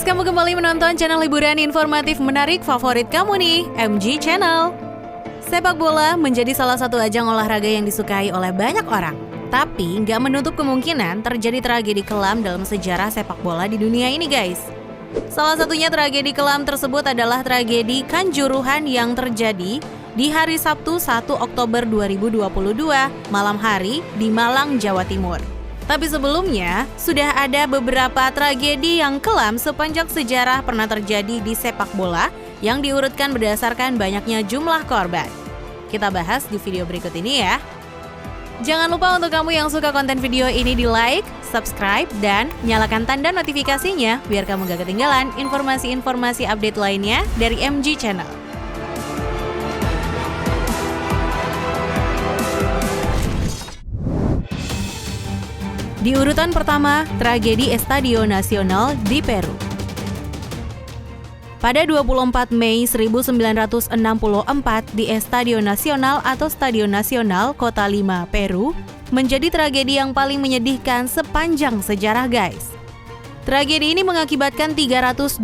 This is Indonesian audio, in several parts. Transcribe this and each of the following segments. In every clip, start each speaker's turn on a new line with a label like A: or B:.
A: guys, kamu kembali menonton channel hiburan informatif menarik favorit kamu nih, MG Channel. Sepak bola menjadi salah satu ajang olahraga yang disukai oleh banyak orang. Tapi nggak menutup kemungkinan terjadi tragedi kelam dalam sejarah sepak bola di dunia ini guys. Salah satunya tragedi kelam tersebut adalah tragedi Kanjuruhan yang terjadi di hari Sabtu 1 Oktober 2022 malam hari di Malang, Jawa Timur. Tapi sebelumnya, sudah ada beberapa tragedi yang kelam sepanjang sejarah pernah terjadi di sepak bola yang diurutkan berdasarkan banyaknya jumlah korban. Kita bahas di video berikut ini ya. Jangan lupa untuk kamu yang suka konten video ini di like, subscribe, dan nyalakan tanda notifikasinya biar kamu gak ketinggalan informasi-informasi update lainnya dari MG Channel. Di urutan pertama, tragedi Estadio Nacional di Peru. Pada 24 Mei 1964 di Estadio Nacional atau Stadion Nasional Kota Lima, Peru, menjadi tragedi yang paling menyedihkan sepanjang sejarah guys. Tragedi ini mengakibatkan 328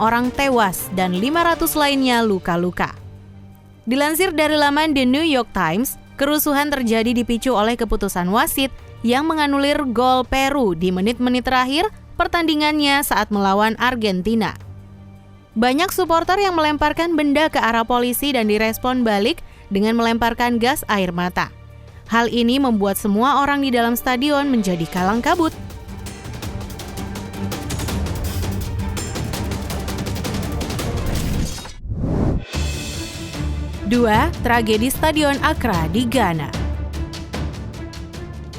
A: orang tewas dan 500 lainnya luka-luka. Dilansir dari laman The New York Times, kerusuhan terjadi dipicu oleh keputusan wasit yang menganulir gol Peru di menit-menit terakhir pertandingannya saat melawan Argentina. Banyak supporter yang melemparkan benda ke arah polisi dan direspon balik dengan melemparkan gas air mata. Hal ini membuat semua orang di dalam stadion menjadi kalang kabut. Dua, tragedi Stadion Accra di Ghana.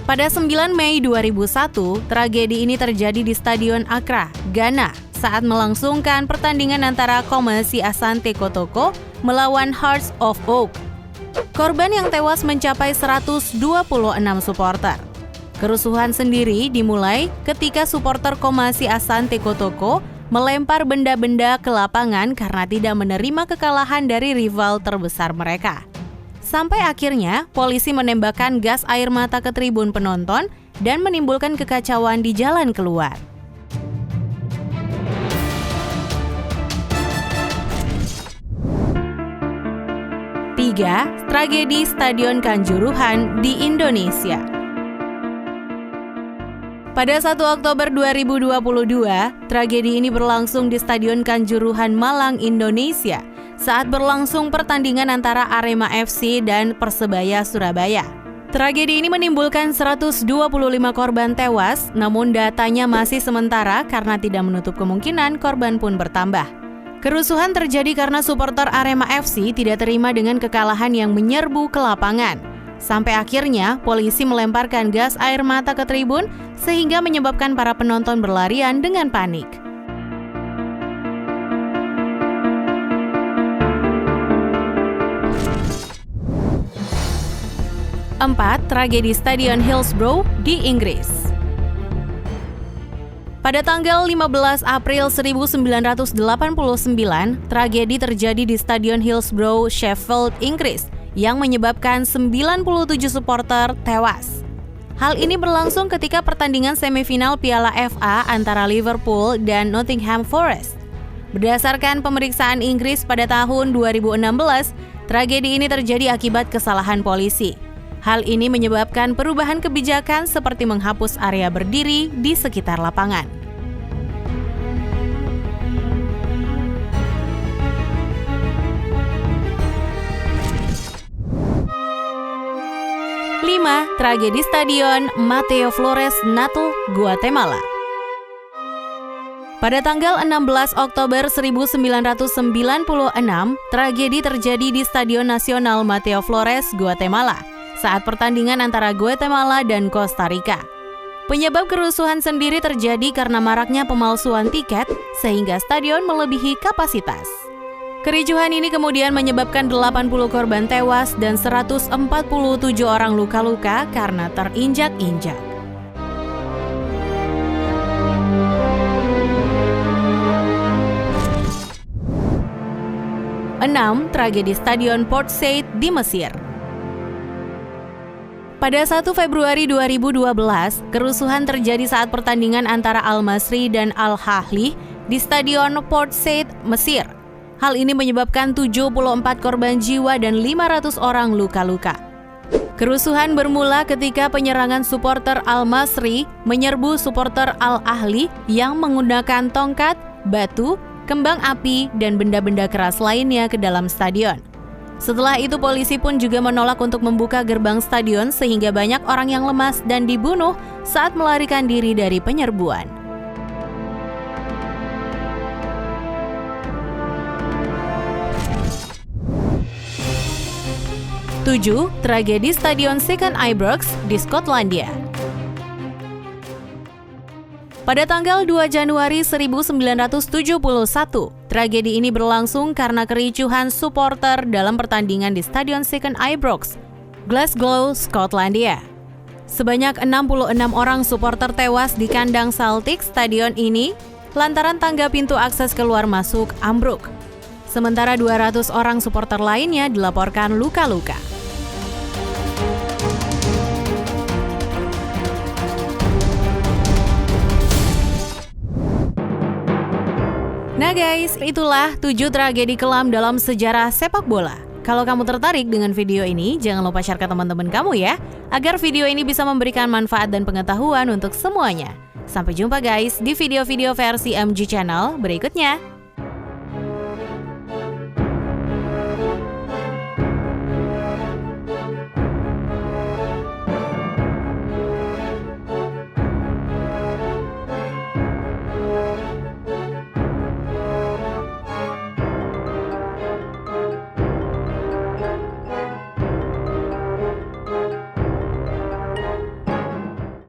A: Pada 9 Mei 2001, tragedi ini terjadi di Stadion Accra, Ghana, saat melangsungkan pertandingan antara Kumasi Asante Kotoko melawan Hearts of Oak. Korban yang tewas mencapai 126 supporter. Kerusuhan sendiri dimulai ketika supporter Kumasi Asante Kotoko melempar benda-benda ke lapangan karena tidak menerima kekalahan dari rival terbesar mereka. Sampai akhirnya, polisi menembakkan gas air mata ke tribun penonton dan menimbulkan kekacauan di jalan keluar. Tiga, tragedi Stadion Kanjuruhan di Indonesia. Pada 1 Oktober 2022, tragedi ini berlangsung di Stadion Kanjuruhan Malang, Indonesia, saat berlangsung pertandingan antara Arema FC dan Persebaya Surabaya. Tragedi ini menimbulkan 125 korban tewas, namun datanya masih sementara karena tidak menutup kemungkinan korban pun bertambah. Kerusuhan terjadi karena supporter Arema FC tidak terima dengan kekalahan yang menyerbu ke lapangan. Sampai akhirnya, polisi melemparkan gas air mata ke tribun sehingga menyebabkan para penonton berlarian dengan panik. 4. Tragedi Stadion Hillsborough di Inggris. Pada tanggal 15 April 1989, tragedi terjadi di Stadion Hillsborough, Sheffield, Inggris, yang menyebabkan 97 supporter tewas. Hal ini berlangsung ketika pertandingan semifinal Piala FA antara Liverpool dan Nottingham Forest. Berdasarkan pemeriksaan Inggris pada tahun 2016, tragedi ini terjadi akibat kesalahan polisi. Hal ini menyebabkan perubahan kebijakan seperti menghapus area berdiri di sekitar lapangan. Lima, tragedi Stadion Mateo Flores Natal, Guatemala. Pada tanggal 16 Oktober 1996, tragedi terjadi di Stadion Nasional Mateo Flores, Guatemala, saat pertandingan antara Guatemala dan Costa Rica. Penyebab kerusuhan sendiri terjadi karena maraknya pemalsuan tiket sehingga stadion melebihi kapasitas. Kericuhan ini kemudian menyebabkan 80 korban tewas dan 147 orang luka-luka karena terinjak-injak. 6. Tragedi Stadion Port Said di Mesir. Pada 1 Februari 2012, kerusuhan terjadi saat pertandingan antara Al-Masry dan Al-Ahly di Stadion Port Said, Mesir. Hal ini menyebabkan 74 korban jiwa dan 500 orang luka-luka. Kerusuhan bermula ketika penyerangan supporter Al-Masri menyerbu supporter Al-Ahli yang menggunakan tongkat, batu, kembang api, dan benda-benda keras lainnya ke dalam stadion. Setelah itu polisi pun juga menolak untuk membuka gerbang stadion sehingga banyak orang yang lemas dan dibunuh saat melarikan diri dari penyerbuan. 7. Tragedi Stadion Second Ibrox di Skotlandia. Pada tanggal 2 Januari 1971, tragedi ini berlangsung karena kericuhan supporter dalam pertandingan di Stadion Second Ibrox, Glasgow, Skotlandia. Sebanyak 66 orang supporter tewas di kandang Celtic stadion ini lantaran tangga pintu akses keluar masuk ambruk. Sementara 200 orang supporter lainnya dilaporkan luka-luka. Nah guys, itulah 7 tragedi kelam dalam sejarah sepak bola. Kalau kamu tertarik dengan video ini, jangan lupa share ke teman-teman kamu ya, agar video ini bisa memberikan manfaat dan pengetahuan untuk semuanya. Sampai jumpa guys di video-video versi MG Channel berikutnya.